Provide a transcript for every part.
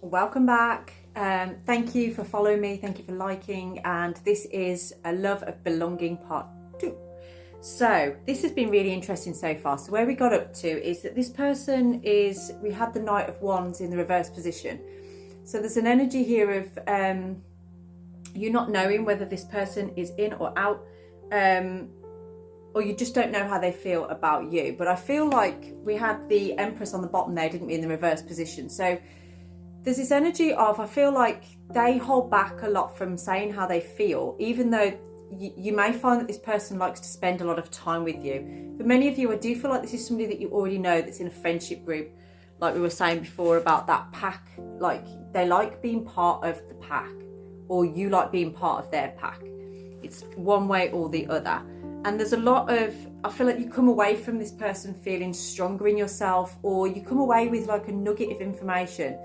Welcome back. Thank you for following me. Thank you for liking. And this is a Love of Belonging part 2. So this has been really interesting so far. So where we got up to is that this person we had the Knight of Wands in the reverse position. So there's an energy here of you not knowing whether this person is in or out, or you just don't know how they feel about you. But I feel like we had the Empress on the bottom there, didn't we, in the reverse position. So there's this energy of, I feel like they hold back a lot from saying how they feel, even though you may find that this person likes to spend a lot of time with you. For many of you, I do feel like this is somebody that you already know that's in a friendship group, like we were saying before about that pack. Like they like being part of the pack, or you like being part of their pack. It's one way or the other. And there's a lot of, I feel like you come away from this person feeling stronger in yourself, or you come away with like a nugget of information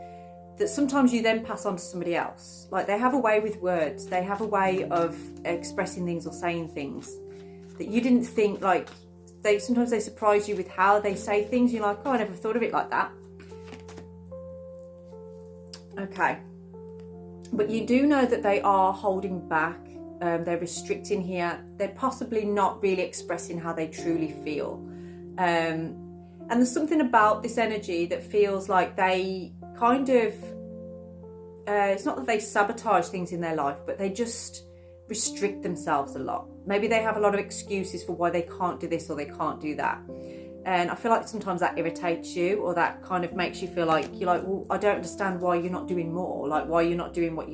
that sometimes you then pass on to somebody else. Like they have a way with words. They have a way of expressing things or saying things that you didn't think, like sometimes they surprise you with how they say things. You're like, oh, I never thought of it like that. Okay. But you do know that they are holding back. They're restricting here. They're possibly not really expressing how they truly feel. And there's something about this energy that feels like they kind of, it's not that they sabotage things in their life, but they just restrict themselves a lot. Maybe they have a lot of excuses for why they can't do this or they can't do that. And I feel like sometimes that irritates you, or that kind of makes you feel like you're like, well, I don't understand why you're not doing more, like why you're not doing what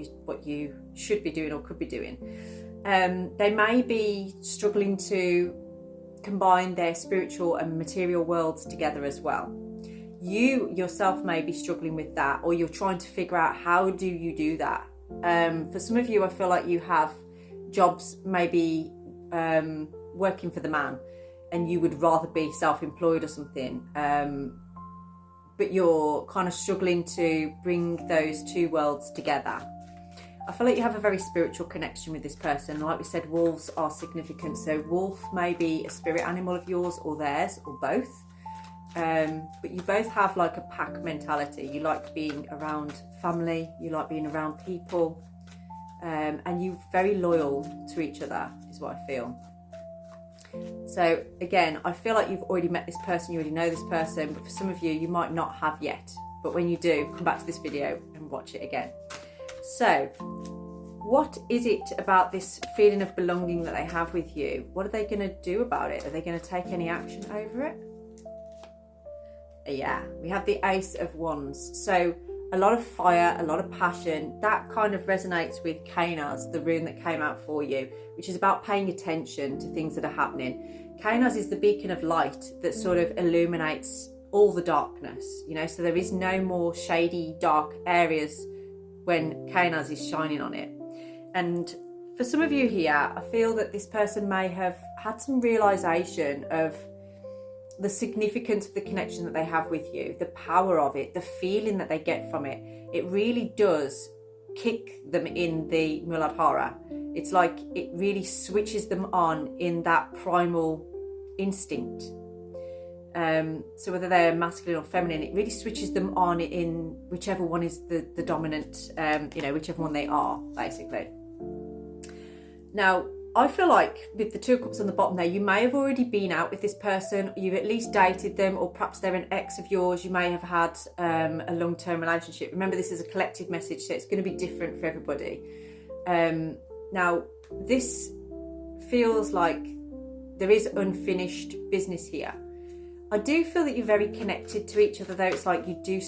you should be doing or could be doing. They may be struggling to combine their spiritual and material worlds together as well. You yourself may be struggling with that, or you're trying to figure out how do you do that. For some of you, I feel like you have jobs maybe working for the man, and you would rather be self-employed or something, but you're kind of struggling to bring those two worlds together. I feel like you have a very spiritual connection with this person. Like we said, wolves are significant. So wolf may be a spirit animal of yours or theirs, or both. But you both have like a pack mentality. You like being around family, you like being around people, and you're very loyal to each other, is what I feel. So again, I feel like you've already met this person, you already know this person, but for some of you, you might not have yet. But when you do, come back to this video and watch it again. So what is it about this feeling of belonging that they have with you? What are they going to do about it? Are they going to take any action over it? Yeah, we have the Ace of Wands. So a lot of fire, a lot of passion. That kind of resonates with Kanaz, the rune that came out for you, which is about paying attention to things that are happening. Kanaz is the beacon of light that sort of illuminates all the darkness, you know, so there is no more shady, dark areas when Kanaz is shining on it. And for some of you here, I feel that this person may have had some realization of the significance of the connection that they have with you, the power of it, the feeling that they get from it. It really does kick them in the Muladhara. It's like it really switches them on in that primal instinct. So whether they're masculine or feminine, it really switches them on in whichever one is the dominant, whichever one they are, basically. Now, I feel like with the Two of Cups on the bottom there, you may have already been out with this person, you've at least dated them, or perhaps they're an ex of yours. You may have had a long-term relationship. Remember, this is a collective message, so it's going to be different for everybody. Now, this feels like there is unfinished business here. I do feel that you're very connected to each other, though. It's like you do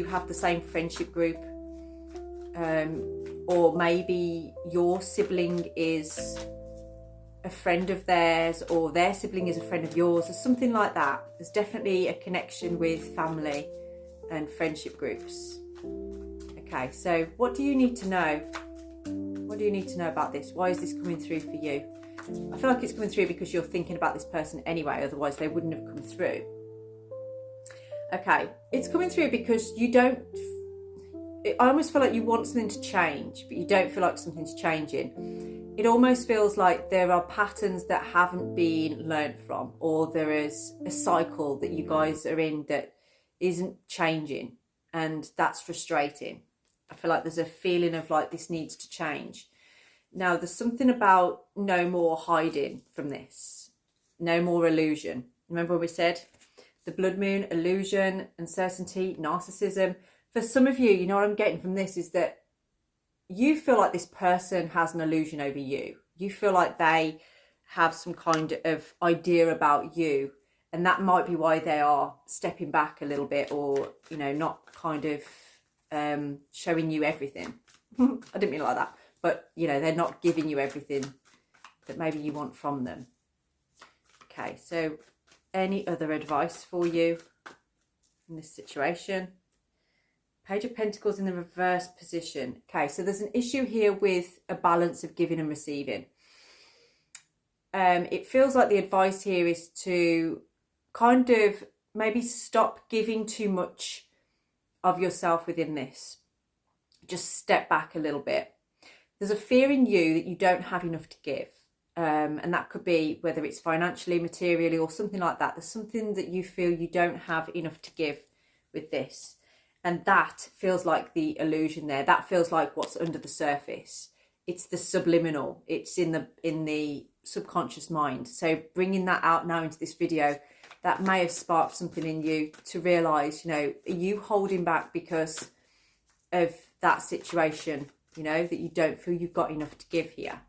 have the same friendship group. Or maybe your sibling is a friend of theirs, or their sibling is a friend of yours, or something like that. There's definitely a connection with family and friendship groups. Okay, so what do you need to know? What do you need to know about this? Why is this coming through for you? I feel like it's coming through because you're thinking about this person anyway, otherwise they wouldn't have come through. Okay, it's coming through because I almost feel like you want something to change, but you don't feel like something's changing. It almost feels like there are patterns that haven't been learnt from, or there is a cycle that you guys are in that isn't changing. and that's frustrating. I feel like there's a feeling of like this needs to change. Now, there's something about no more hiding from this, no more illusion. Remember when we said the blood moon, illusion, uncertainty, narcissism? For some of you, you know what I'm getting from this is that you feel like this person has an illusion over you. You feel like they have some kind of idea about you, and that might be why they are stepping back a little bit, or, you know, not kind of showing you everything. I didn't mean it like that, but, you know, they're not giving you everything that maybe you want from them. Okay, so any other advice for you in this situation? Page of Pentacles in the reverse position. Okay, so there's an issue here with a balance of giving and receiving. It feels like the advice here is to kind of maybe stop giving too much of yourself within this. Just step back a little bit. There's a fear in you that you don't have enough to give. And that could be whether it's financially, materially, or something like that. There's something that you feel you don't have enough to give with this. And that feels like the illusion there. That feels like what's under the surface. It's the subliminal. It's in the subconscious mind. So bringing that out now into this video, that may have sparked something in you to realise, you know, are you holding back because of that situation, you know, that you don't feel you've got enough to give here?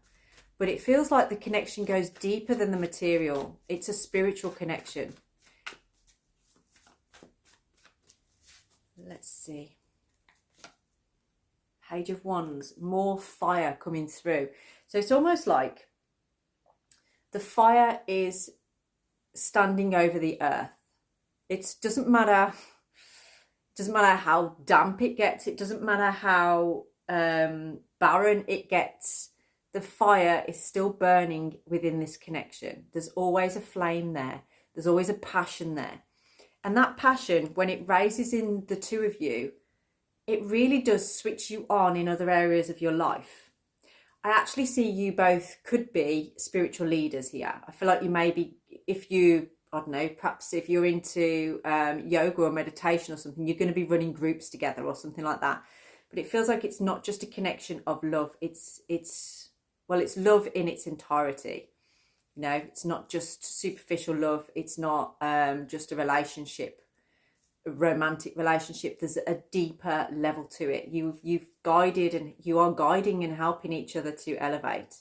But it feels like the connection goes deeper than the material. It's a spiritual connection. Let's see. Page of Wands, more fire coming through. So it's almost like the fire is standing over the earth. It doesn't matter how damp it gets. It doesn't matter how barren it gets. The fire is still burning within this connection. There's always a flame there. There's always a passion there. And that passion, when it raises in the two of you, it really does switch you on in other areas of your life. I actually see you both could be spiritual leaders here. I feel like you may be, if you, I don't know, perhaps if you're into yoga or meditation or something, you're going to be running groups together or something like that. But it feels like it's not just a connection of love. It's love in its entirety. You know, it's not just superficial love. It's not just a relationship, a romantic relationship. There's a deeper level to it. You've guided, and you are guiding and helping each other to elevate.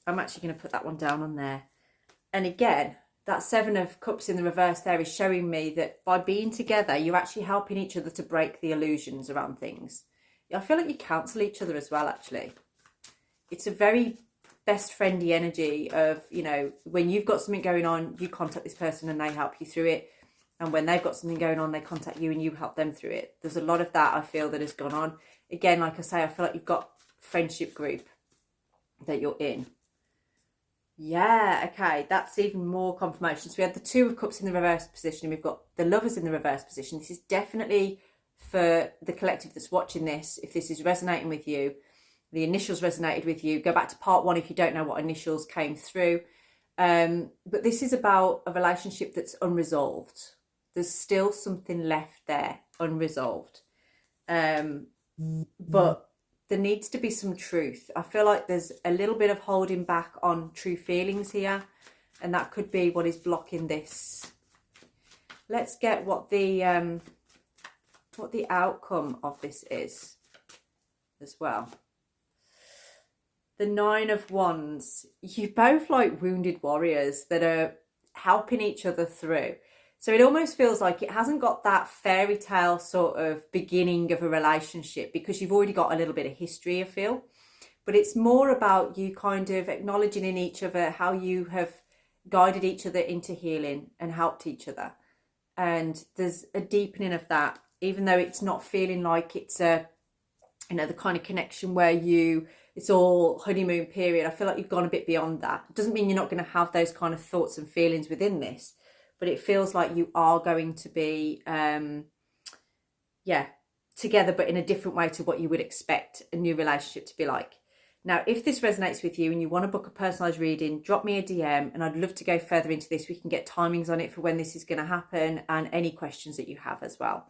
I'm actually going to put that one down on there. And again, that Seven of Cups in the reverse there is showing me that by being together, you're actually helping each other to break the illusions around things. I feel like you counsel each other as well, actually. It's a very best friendly energy of, you know, when you've got something going on, you contact this person and they help you through it. And when they've got something going on, they contact you and you help them through it. There's a lot of that I feel that has gone on. Again, like I say, I feel like you've got friendship group that you're in. Yeah, okay, that's even more confirmation. So we had the Two of Cups in the reverse position, and we've got the Lovers in the reverse position. This is definitely for the collective that's watching this. If this is resonating with you, the initials resonated with you, go back to part 1 if you don't know what initials came through. But this is about a relationship that's unresolved. There's still something left there, unresolved. But there needs to be some truth. I feel like there's a little bit of holding back on true feelings here, and that could be what is blocking this. Let's get what the outcome of this is as well. The Nine of Wands. You're both like wounded warriors that are helping each other through. So it almost feels like it hasn't got that fairy tale sort of beginning of a relationship, because you've already got a little bit of history, I feel. But it's more about you kind of acknowledging in each other how you have guided each other into healing and helped each other. And there's a deepening of that, even though it's not feeling like it's a, you know, the kind of connection where it's all honeymoon period. I feel like you've gone a bit beyond that. It doesn't mean you're not going to have those kind of thoughts and feelings within this, but it feels like you are going to be, together, but in a different way to what you would expect a new relationship to be like. Now, if this resonates with you and you want to book a personalised reading, drop me a DM and I'd love to go further into this. We can get timings on it for when this is going to happen and any questions that you have as well.